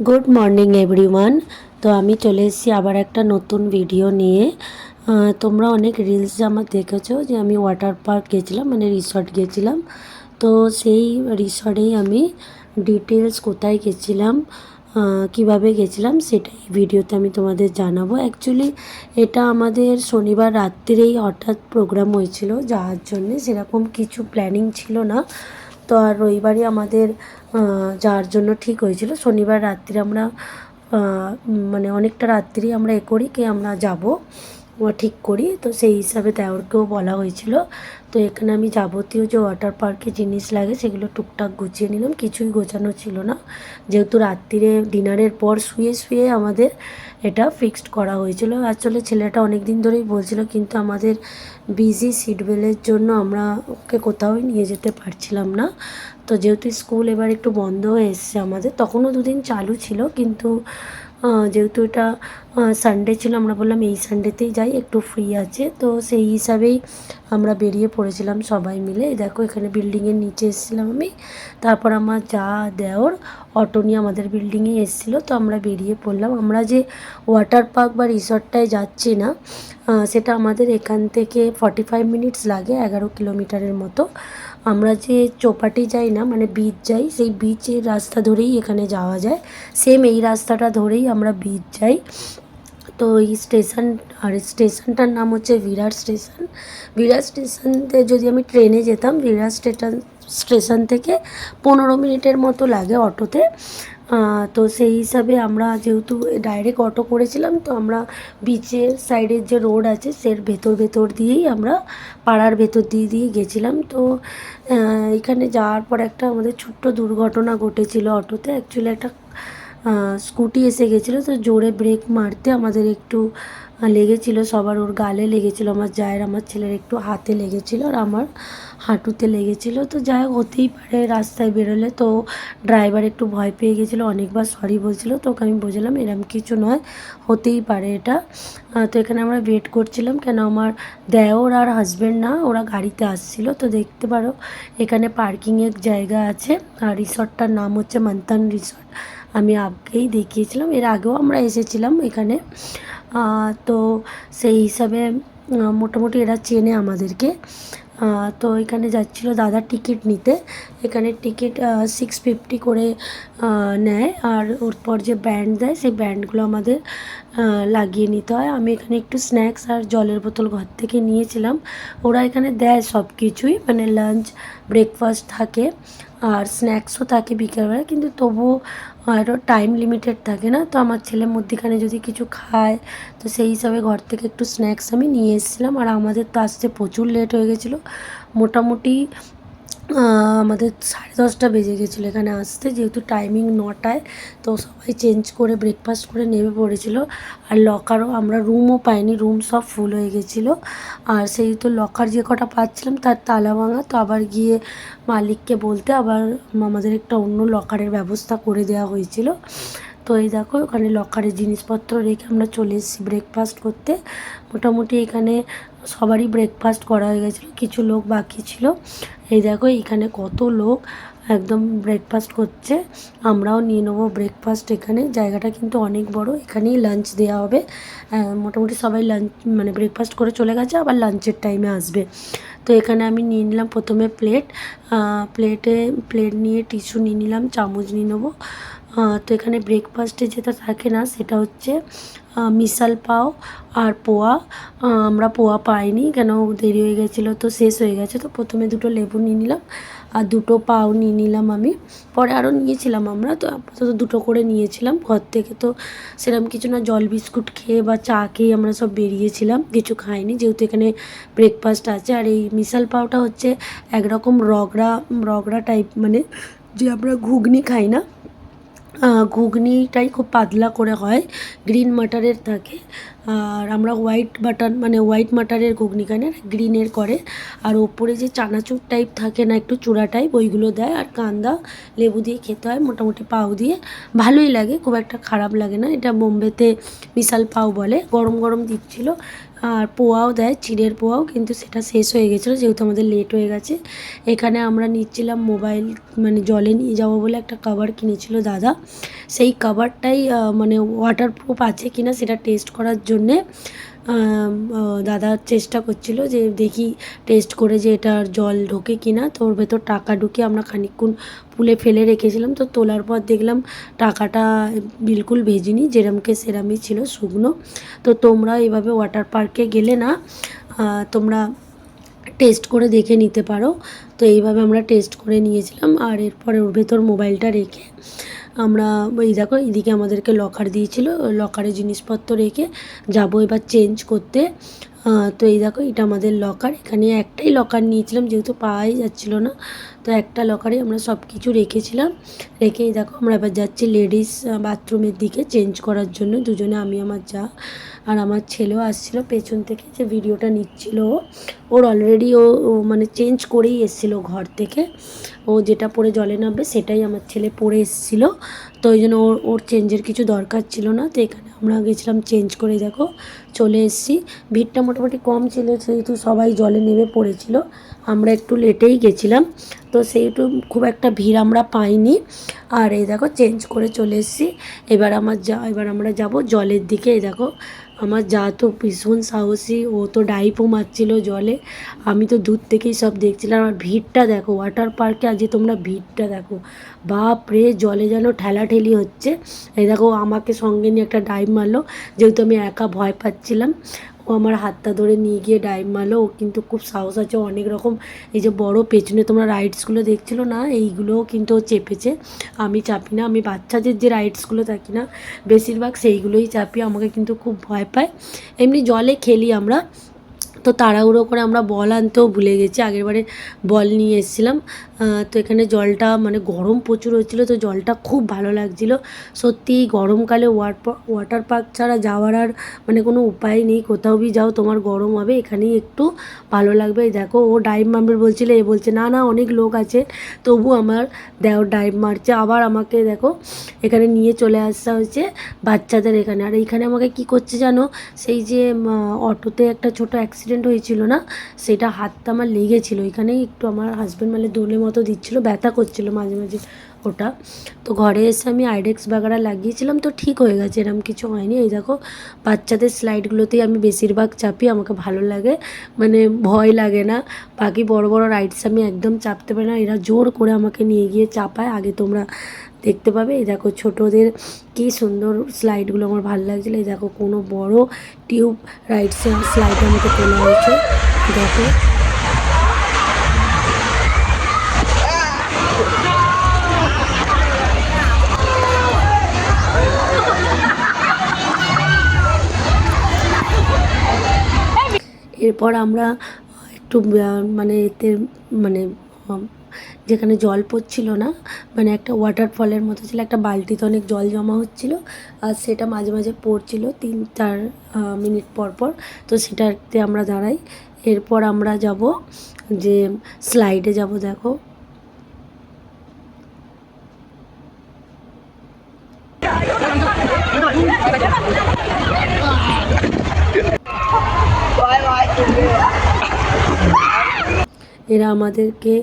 Good morning everyone. তো আমি চলে এসেছি আবার একটা নতুন ভিডিও নিয়ে। তোমরা অনেক রিলস আমার দেখেছো যে আমি ওয়াটার পার্ক গেছিলাম, মানে রিসর্ট গেছিলাম। তো সেই রিসর্টেই আমি ডিটেলস কোথায় গেছিলাম, কিভাবে গেছিলাম সেটাই ভিডিওতে আমি তোমাদের জানাবো। অ্যাকচুয়ালি এটা আমাদের শনিবার রাত্রিরেই হঠাৎ প্রোগ্রাম হয়েছিল যাওয়ার জন্যে, সেরকম কিছু প্ল্যানিং ছিল না। তো আর রবিবারই আমাদের যাওয়ার জন্য ঠিক হয়েছিল। শনিবার রাত্রে আমরা মানে অনেকটা রাত্রি আমরা করি কি আমরা যাব ঠিক করি। তো সেই হিসাবে দেওরকেও বলা হয়েছিল। তো এখানে আমি যাবতীয় যে ওয়াটার পার্কে জিনিস লাগে সেগুলো টুকটাক গুছিয়ে নিলাম, কিছুই গোছানো ছিল না, যেহেতু রাত্রিরে ডিনারের পর শুয়ে শুয়ে আমাদের এটা ফিক্সড করা হয়েছিল। আসলে ছেলেটা অনেক দিন ধরেই বলছিল, কিন্তু আমাদের বিজি শিডিউলের জন্য আমরা ওকে কোথাওই নিয়ে যেতে পারছিলাম না। তো যেহেতু স্কুল এবার একটু বন্ধ হয়ে এসছে আমাদের, তখনও দুদিন চালু ছিল, কিন্তু যেহেতু এটা সানডে ছিল, আমরা বললাম এই সানডেতেই যাই, একটু ফ্রি আছে। তো সেই হিসাবেই আমরা বেরিয়ে পড়েছিলাম সবাই মিলে। দেখো এখানে বিল্ডিংয়ের নিচে এসেছিলাম আমি, তারপর আমার দেওর অটো নিয়ে আমাদের বিল্ডিংয়ে এসেছিলো। তো আমরা বেরিয়ে পড়লাম। আমরা যে ওয়াটার পার্ক বা রিসর্টটায় যাচ্ছি না, সেটা আমাদের এখান থেকে 45 মিনিটস লাগে, 11 কিলোমিটারের মতো। আমরা যে চৌপাটি যাই না, মানে বিচ যাই, সেই বিচের রাস্তা ধরেই এখানে যাওয়া যায়। সেম এই রাস্তাটা ধরেই আমরা বিচ যাই। তো এই স্টেশনটার নাম হচ্ছে বিরাট স্টেশন। বিরাট স্টেশনতে যদি আমি ট্রেনে যেতাম, বিরাট স্টেশন থেকে 15 মিনিটের মতো লাগে অটোতে। তো সেই হিসাবে আমরা যেহেতু ডাইরেক্ট অটো করেছিলাম, তো আমরা বিচের সাইডের যে রোড আছে সের ভেতর দিয়েই আমরা পাড়ার ভেতর দিয়ে গেছিলাম। তো এখানে যাওয়ার পর একটা আমাদের ছোট্ট দুর্ঘটনা ঘটেছিল অটোতে। অ্যাকচুয়ালি একটা স্কুটি এসে গেছিলো, তো জোরে ব্রেক মারতে আমাদের একটু লেগেছিলো সবার। ওর গালে লেগেছিলো, আমার জায়ের, আমার ছেলের একটু হাতে লেগেছিলো, আর আমার হাঁটুতে লেগেছিলো। তো যাই হোক, হতেই পারে রাস্তায় বেরোলে। তো ড্রাইভার একটু ভয় পেয়ে গেছিলো, অনেকবার সরি বলছিলো। তো ওকে আমি বোঝালাম এরম কিছু নয়, হতেই পারে এটা। তো এখানে আমরা ওয়েট করছিলাম, কেন আমার দেওর আর হাজব্যান্ড না, ওরা গাড়িতে আসছিলো। তো দেখতে পারো এখানে পার্কিংয়ের জায়গা আছে। আর রিসর্টটার নাম হচ্ছে মান্তান রিসর্ট। আমি আগেই দেখিয়েছিলাম, এর আগেও আমরা এসেছিলাম এখানে। তো সেই হিসাবে মোটামুটি এরা চেনে আমাদেরকে। তো এখানে যাচ্ছিলো দাদা টিকিট নিতে। এখানে টিকিট 650 করে নেয়, আর ওর পর যে ব্যান্ড দেয় সেই ব্যান্ডগুলো আমাদের লাগিয়ে নিতে হয়। আমি এখানে একটু স্ন্যাক্স আর জলের বোতল ঘর থেকে নিয়েছিলাম। ওরা এখানে দেয় সব কিছুই, মানে লাঞ্চ, ব্রেকফাস্ট থাকে, আর স্ন্যাক্সও থাকে বিকেলবেলা, কিন্তু তবুও আরও টাইম লিমিটেড থাকে না। তো আমার ছেলে মধ্যিখানে যদি কিছু খায়, তো সেই হিসাবে ঘর থেকে একটু স্ন্যাক্স আমি নিয়ে এসেছিলাম। আর আমাদের তো আসতে প্রচুর লেট হয়ে গেছিলো, মোটামুটি আমাদের 10:30 বেজে গেছিলো এখানে আসতে, যেহেতু টাইমিং 9টায়। তো সবাই চেঞ্জ করে ব্রেকফাস্ট করে নেমে পড়েছিল। আর লকারও আমরা রুমও পাইনি, রুম সব ফুল হয়ে গেছিলো। আর সেই তো লকার যে কটা পাচ্ছিলাম তার তালা ভাঙা। তো আবার গিয়ে মালিককে বলতে আবার আমাদের একটা অন্য লকারের ব্যবস্থা করে দেওয়া হয়েছিল। তো এই দেখো ওখানে লকারের জিনিসপত্র রেখে আমরা চলে এসেছি ব্রেকফাস্ট করতে। মোটামুটি এখানে সবারই ব্রেকফাস্ট করা হয়ে গেছিলো, কিছু লোক বাকি ছিল। এই দেখো এখানে কত লোক একদম ব্রেকফাস্ট করছে, আমরাও নিয়ে নেবো ব্রেকফাস্ট। এখানে জায়গাটা কিন্তু অনেক বড়, এখানেই লাঞ্চ দেওয়া হবে। মোটামুটি সবাই লাঞ্চ মানে ব্রেকফাস্ট করে চলে গেছে, আবার লাঞ্চের টাইমে আসবে। তো এখানে আমি নিয়ে নিলাম প্রথমে প্লেট নিয়ে টিস্যু নিয়ে নিলাম, চামচ নিয়ে নেবো। তো এখানে ব্রেকফাস্টে যেটা থাকে না সেটা হচ্ছে মিশাল পাও আর পোয়া। আমরা পোয়া পাইনি, কেন দেরি হয়ে গেছিলো, তো শেষ হয়ে গেছে। তো প্রথমে দুটো লেবু নিয়ে নিলাম আর দুটো পাও নিয়ে নিলাম আমি। পরে আরও নিয়েছিলাম আমরা, তো আপাতত দুটো করে নিয়েছিলাম ঘর থেকে। তো সেরকম কিছু না, জল বিস্কুট খেয়ে বা চা খেয়ে আমরা সব বেরিয়েছিলাম, কিছু খাইনি, যেহেতু এখানে ব্রেকফাস্ট আছে। আর এই মিশাল পাওটা হচ্ছে একরকম রগড়া টাইপ, মানে যে আমরা ঘুগনি খাই না, ঘুগনিটাই খুব পাতলা করে হয়, গ্রিন মাটারের থাকে। আর আমরা হোয়াইট মাটারের ঘুগনি খাই না, গ্রিনের করে। আর ওপরে যে চানাচুর টাইপ থাকে না, একটু চূড়া টাইপ, ওইগুলো দেয়। আর কান্দা লেবু দিয়ে খেতে হয়, মোটামুটি পাও দিয়ে ভালোই লাগে, খুব একটা খারাপ লাগে না। এটা বোম্বেতে মিশাল পাও বলে। গরম গরম দিচ্ছিলো, আর পোয়াও দেয়, চিড়ের পোয়াও, কিন্তু সেটা শেষ হয়ে গেছিলো যেহেতু আমাদের লেট হয়ে গেছে। এখানে আমরা নিচ্ছিলাম মোবাইল, মানে জলে নিয়ে যাবো বলে একটা কভার কিনেছিল দাদা। সেই কভারটাই মানে ওয়াটারপ্রুফ আছে কিনা সেটা টেস্ট করার জন্যে দাদা চেষ্টা করছিল যে দেখি টেস্ট করে যে এটার জল ঢোকে কিনা। তো ওর ভেতর টাকা ঢুকে আমরা খানিকক্ষণ পুলে ফেলে রেখেছিলাম। তো তোলার পর দেখলাম টাকাটা বিলকুল ভেজেনি, যেরমকে সেরামই ছিল, শুকনো। তো তোমরা এভাবে ওয়াটার পার্কে গেলে না তোমরা টেস্ট করে দেখে নিতে পারো। তো এইভাবে আমরা টেস্ট করে নিয়েছিলাম। আর এরপরে ওর ভেতর মোবাইলটা রেখে আমরা এই দেখো এদিকে আমাদেরকে লকার দিয়েছিল, লকারে জিনিসপত্র রেখে যাব এবার চেঞ্জ করতে। তো এই দেখো এটা আমাদের লকার। এখানে একটাই লকার নিয়েছিলাম যেহেতু পাওয়াই যাচ্ছিল না, তো একটা লকারে আমরা সব কিছু রেখেছিলাম। রেখে এই দেখো আমরা এবার যাচ্ছি লেডিস বাথরুমের দিকে চেঞ্জ করার জন্য, দুজনে, আমি আমার যা আর আমার ছেলেও আসছিলো পেছন থেকে, যে ভিডিওটা নিচ্ছিল। ওর অলরেডি ও মানে চেঞ্জ করেই এসেছিলো ঘর থেকে। ও যেটা পরে জলে নামবে সেটাই আমার ছেলে পরে এসেছিলো। তো ওই জন্য ওর চেঞ্জের কিছু দরকার ছিল না। তো এখানে আমরা গেছিলাম চেঞ্জ করে, দেখো চলে এসেছি। ভিড়টা মোটামুটি কম ছিল যেহেতু সবাই জলে নেমে পড়েছিল, আমরা একটু লেটেই গেছিলাম, তো সেইটু খুব একটা ভিড় আমরা পাইনি। আর এই দেখো চেঞ্জ করে চলে এসেছি। এবার আমরা যাব জলের দিকে। এই দেখো আমার যা তো ভীষণ সাহসী, ও তো ডাইপও মারছিল জলে, আমি তো দূর থেকেই সব দেখছিলাম। আর ভিড়টা দেখো ওয়াটার পার্কে, আজকে তোমরা ভিড়টা দেখো, বাপ রে, জলে যেন ঠেলাঠেলি হচ্ছে। এই দেখো আমাকে সঙ্গে নিয়ে একটা ডাইভ মারলো, যেহেতু আমি একা ভয় পাচ্ছিলাম। ও আমার হাতটা ধরে নিয়ে গিয়ে ডাইভ মারলো। ও কিন্তু খুব সাহস আছে, অনেক রকম এই যে বড় পেছনে তোমরা রাইডসগুলো দেখছিলো না, এইগুলোও কিন্তু ও চেপেছে। আমি চাপি না, আমি বাচ্চাদের যে রাইডসগুলো থাকি না বেশিরভাগ সেইগুলোই চাপি, আমাকে কিন্তু খুব ভয় পায়। এমনি জলে খেলি আমরা। তো তাড়াহুড়ো করে আমরা বল আনতেও ভুলে গেছি, আগেরবারে বল নিয়ে এসেছিলাম। তো এখানে জলটা মানে গরম প্রচুর হচ্ছিলো, তো জলটা খুব ভালো লাগছিলো। সত্যি গরমকালে ওয়াটার পার্ক ছাড়া যাওয়ার আর মানে কোনো উপায় নেই। কোথাও বি যাও তোমার গরম হবে, এখানেই একটু ভালো লাগবে। দেখো ও ডাইভ মারবে বলছিল, এ বলছে না না অনেক লোক আছে, তবু আমার দেও ডাইভ মারছে। আবার আমাকে দেখো এখানে নিয়ে চলে আসা হয়েছে বাচ্চাদের এখানে। আর এইখানে আমাকে কি করছে জানো, সেই যে অটোতে একটা ছোট অ্যাক্সিডেন্ট হয়েছিল না, সেটা হাতটা আমার লেগেছিলো এখানেই একটু, আমার হাজব্যান্ড মানে দোলে মতো দিচ্ছিলো, ব্যথা করছিলো মাঝে মাঝে ওটা। তো ঘরে এসে আমি আইডেক্স বাগারা লাগিয়েছিলাম, তো ঠিক হয়ে গেছে, এরকম কিছু হয়নি। এই দেখো বাচ্চাদের স্লাইডগুলোতেই আমি বেশিরভাগ চাপি, আমাকে ভালো লাগে, মানে ভয় লাগে না। বাকি বড় বড় রাইডস আমি একদম চাপতে পারি না, এরা জোর করে আমাকে নিয়ে গিয়ে চাপায়। আগে তোমরা দেখতে পাবে। এই দেখো ছোটোদের কী সুন্দর স্লাইডগুলো আমার ভালো লাগছিলো। এই দেখো কোনো বড় টিউব রাইডসে স্লাইড আমাকে তোলা হয়েছে, দেখো। এরপর আমরা একটু মানে এতে মানে যেখানে জল পড়ছিল না, মানে একটা ওয়াটারফলের মতো ছিল, একটা বালতিতে অনেক জল জমা হচ্ছিল, আর সেটা মাঝে মাঝে পড়ছিল 3-4 মিনিট পর পর। তো সেটাতে আমরা দাঁড়াই। এরপর আমরা যাব যে স্লাইডে যাব, দেখো এরা আমাদেরকে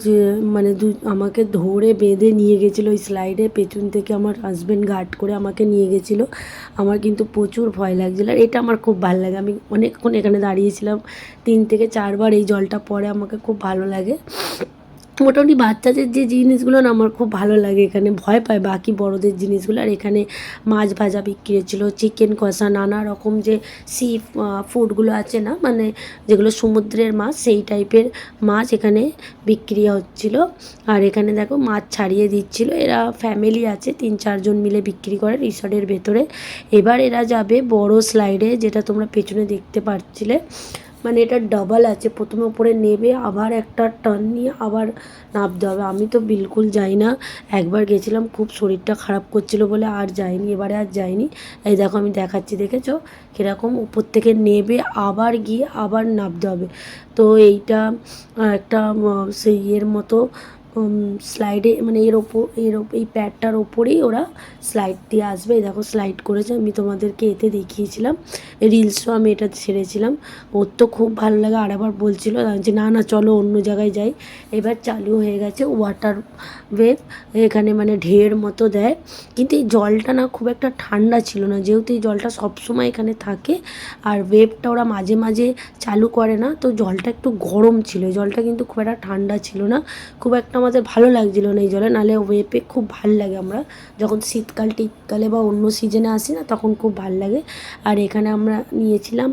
যে মানে আমাকে ধরে বেঁধে নিয়ে গেছিলো ওই স্লাইডে, পেছন থেকে আমার হাজব্যান্ড গার্ড করে আমাকে নিয়ে গেছিলো। আমার কিন্তু প্রচুর ভয় লাগছিলো, আর এটা আমার খুব ভালো লাগে। আমি অনেকক্ষণ এখানে দাঁড়িয়েছিলাম, 3 থেকে 4 বার এই জলটা পড়ে, আমাকে খুব ভালো লাগে। মোটামুটি বাচ্চাদের যে জিনিসগুলো না আমার খুব ভালো লাগে, এখানে ভয় পায় বাকি বড়দের জিনিসগুলো। আর এখানে মাছ ভাজা বিক্রি হচ্ছিলো, চিকেন কষা, নানা রকম যে সি ফুডগুলো আছে না, মানে যেগুলো সমুদ্রের মাছ, সেই টাইপের মাছ এখানে বিক্রি হচ্ছিলো। আর এখানে দেখো মাছ ছাড়িয়ে দিচ্ছিলো, এরা ফ্যামিলি আছে 3-4 জন মিলে বিক্রি করে রিসর্টের ভেতরে। এবার এরা যাবে বড় স্লাইডে, যেটা তোমরা পেছনে দেখতে পাচ্ছিলে, মানে এটা ডাবল আছে, প্রথমে উপরে নেবে, আবার একটা টার্ন নিয়ে আবার নামতে হবে। আমি তো বিলকুল যাই না, একবার গেছিলাম, খুব শরীরটা খারাপ করছিল বলে আর যাইনি, এবারে আর যাইনি। এই দেখো আমি দেখাচ্ছি, দেখেছো কীরকম উপর থেকে নেবে আবার গিয়ে আবার নামতে হবে। তো এইটা একটা সেই ইয়ের মতো স্লাইডে মানে এই প্যাডটার ওপরেই ওরা স্লাইড দিয়ে আসবে। এই দেখো স্লাইড করেছে, আমি তোমাদেরকে এতে দেখিয়েছিলাম, রিলসও আমি এটা ছেড়েছিলাম। ওর তো খুব ভালো লাগে, আর আবার বলছিল যে না না চলো অন্য জায়গায় যাই। এবার চালু হয়ে গেছে ওয়াটার ওয়েভ, এখানে মানে ঢের মতো দেয়, কিন্তু এই জলটা না খুব একটা ঠান্ডা ছিল না, যেহেতু এই জলটা সবসময় এখানে থাকে আর ওয়েভটা ওরা মাঝে মাঝে চালু করে না, তো জলটা একটু গরম ছিল, জলটা কিন্তু খুব একটা ঠান্ডা ছিল না, খুব একটা আমাদের ভালো লাগছিলো না এই জলে। নাহলে ওয়েভে খুব ভাল লাগে, আমরা যখন শীতকালে বা অন্য সিজনে আসি না তখন খুব ভাল লাগে। আর এখানে আমরা নিয়েছিলাম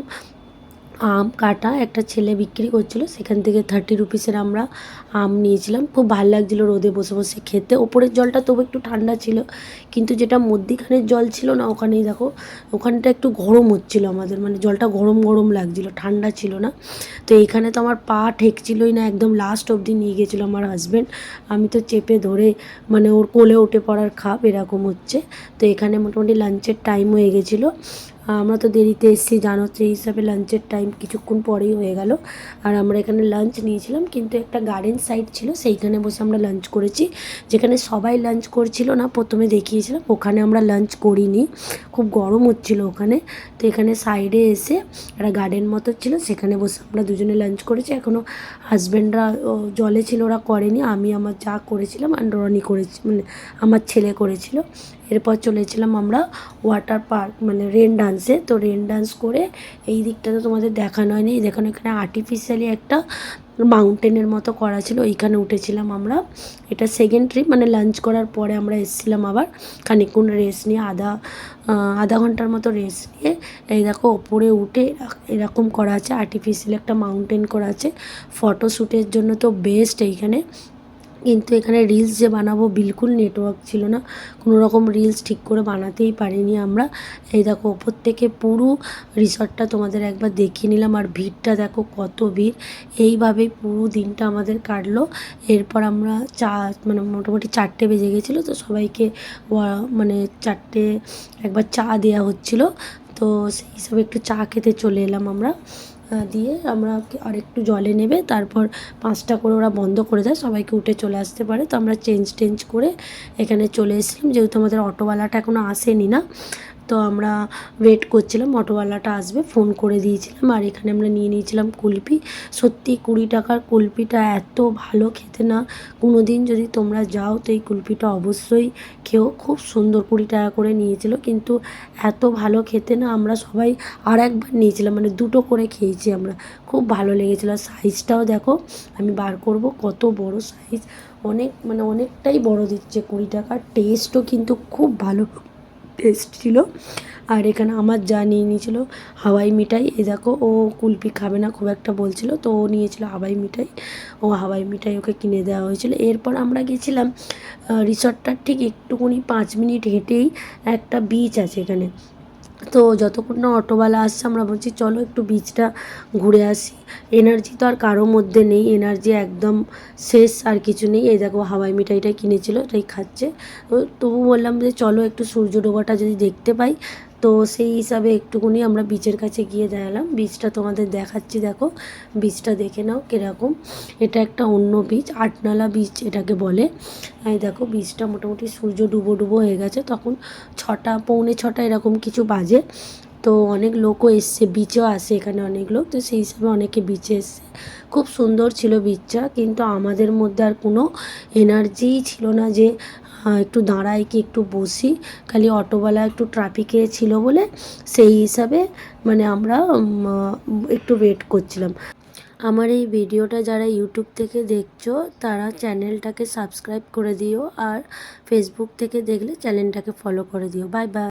আম কাটা, একটা ছেলে বিক্রি করছিল, সেখান থেকে 30 রুপিসের আমরা আম নিয়েছিলাম। খুব ভালো লাগছিলো রোদে বসে বসে খেতে। ওপরের জলটা তবু একটু ঠান্ডা ছিল, কিন্তু যেটা মধ্যিখানের জল ছিল না, ওখানেই দেখো ওখানটা একটু গরম হচ্ছিলো আমাদের, মানে জলটা গরম গরম লাগছিলো, ঠান্ডা ছিল না। তো এইখানে তো আমার পা ঠেকছিলোই না, একদম লাস্ট অবধি নিয়ে গেছিলো আমার হাজব্যান্ড। আমি তো চেপে ধরে মানে ওর কোলে উঠে পড়ার খাপ এরকম হচ্ছে। তো এখানে মোটামুটি লাঞ্চের টাইম হয়ে গেছিলো, আমরা তো দেরিতে এসেছি জানো, সেই হিসাবে লাঞ্চের টাইম কিছুক্ষণ পরেই হয়ে গেল। আর আমরা এখানে লাঞ্চ নিয়েছিলাম, কিন্তু একটা গার্ডেন সাইড ছিল, সেইখানে বসে আমরা লাঞ্চ করেছি। যেখানে সবাই লাঞ্চ করছিল না প্রথমে দেখিয়েছিলাম, ওখানে আমরা লাঞ্চ করিনি, খুব গরম হচ্ছিল ওখানে। তো এখানে সাইডে এসে একটা গার্ডেন মতো ছিল, সেখানে বসে আমরা দুজনে লাঞ্চ করেছি। এখনও হাজব্যান্ডরা জলে ছিল, ওরা করেনি, আমি আমার যা করেছিলাম আর রনি করেছি, মানে আমার ছেলে করেছিল। এরপর চলেছিলাম আমরা ওয়াটার পার্ক মানে রেন ডান্সে। তো রেন ডান্স করে এই দিকটা তো তোমাদের দেখানো হয়নি, দেখুন এখানে আর্টিফিশিয়ালি একটা মাউন্টেনের মতো করা ছিল, ওইখানে উঠেছিলাম আমরা। এটা সেকেন্ড ট্রিপ, মানে লাঞ্চ করার পরে আমরা এসেছিলাম আবার খানিকক্ষণ রেস্ট নিয়ে, আধা ঘন্টার মতো রেস্ট নিয়ে। এই দেখো ওপরে উঠে এরকম করা আছে, আর্টিফিশিয়াল একটা মাউন্টেন করা আছে, ফটোশ্যুটের জন্য তো বেস্ট এইখানে। কিন্তু এখানে রিলস যে বানাবো বিলকুল নেটওয়ার্ক ছিল না, কোনো রকম রিলস ঠিক করে বানাতেই পারিনি আমরা। এই দেখো ওপর থেকে পুরো রিসর্টটা তোমাদের একবার দেখিয়ে নিলাম, আর ভিড়টা দেখো কত ভিড়। এইভাবেই পুরো দিনটা আমাদের কাটলো। এরপর আমরা মানে মোটামুটি 4টে বেজে গেছিলো, তো সবাইকে মানে 4টে একবার চা দেওয়া হচ্ছিলো, তো সেই হিসাবে একটু চা খেতে চলে এলাম আমরা। দিয়ে আমরা আরেকটু জলে নেবে, তারপর 5টা করে ওরা বন্ধ করে দেয়, সবাইকে উঠে চলে আসতে পারে। তো আমরা চেঞ্জ করে এখানে চলে এসেছিলাম, যেহেতু আমাদের অটোওয়ালাটা এখনও আসেনি না, তো আমরা ওয়েট করছিলাম অটোওয়ালাটা আসবে, ফোন করে দিয়েছিলাম। আর এখানে আমরা নিয়ে নিয়েছিলাম কুলফি, সত্যি 20 টাকার কুলফিটা এত ভালো খেতে না, কোনো দিন যদি তোমরা যাও তো এই কুলফিটা অবশ্যই খেও, খুব সুন্দর। 20 টাকা করে নিয়েছিল, কিন্তু এত ভালো খেতে না, আমরা সবাই আর একবার নিয়েছিলাম, মানে 2টো করে খেয়েছি আমরা, খুব ভালো লেগেছিলো। সাইজটাও দেখো, আমি বার করব, কত বড় সাইজ, মানে অনেকটাই বড় দিচ্ছে 20 টাকার। টেস্টও কিন্তু খুব ভালো টেস্ট ছিল। আর এখানে আমার যা নিয়ে নিয়েছিল হাওয়াই মিঠাই, এই দেখো ও কুলফি খাবে না খুব একটা বলছিল, তো ও নিয়েছিল হাওয়াই মিঠাই, ও হাওয়াই মিঠাই ওকে কিনে দেওয়া হয়েছিল। এরপর আমরা গেছিলাম রিসর্টটার ঠিক একটুখানি 5 মিনিট হেঁটেই একটা বিচ আছে এখানে। তো যতক্ষণ না অটোওয়ালা আসছে আমরা বলছি চলো একটু বিচটা ঘুরে আসি। এনার্জি তো আর কারোর মধ্যে নেই, এনার্জি একদম শেষ, আর কিছু নেই। এই দেখো হাওয়াই মিঠাইটাই কিনেছিল, এটাই খাচ্ছে। তবু বললাম যে চলো একটু সূর্য ডোবাটা যদি দেখতে পাই, তো সেই হিসাবে একটুখানি আমরা বিচের কাছে গিয়ে দাঁড়ালাম। বিচটা তোমাদের দেখাচ্ছি, দেখো বিচটা দেখে নাও কীরকম। এটা একটা অন্য বিচ, আটনালা বিচ এটাকে বলে। এই দেখো বিচটা মোটামুটি সূর্য ডুবো হয়ে গেছে, তখন 6টা পৌনে 6টা এরকম কিছু বাজে। তো অনেক লোকও এসছে, বিচেও আসে এখানে অনেক লোক, তো সেই হিসাবে অনেকে বিচে এসছে। খুব সুন্দর ছিল বিচটা, কিন্তু আমাদের মধ্যে আর কোনো এনার্জিই ছিল না যে একটু দাঁড়াই কি একটু বসি। খালি অটোওয়ালা একটু ট্রাফিকে ছিল বলে সেই হিসাবে মানে আমরা একটু ওয়েট করছিলাম। আমার এই ভিডিওটা যারা ইউটিউব থেকে দেখছো তারা চ্যানেলটাকে সাবস্ক্রাইব করে দিও, আর ফেসবুক থেকে দেখলে চ্যানেলটাকে ফলো করে দিও। Bye bye.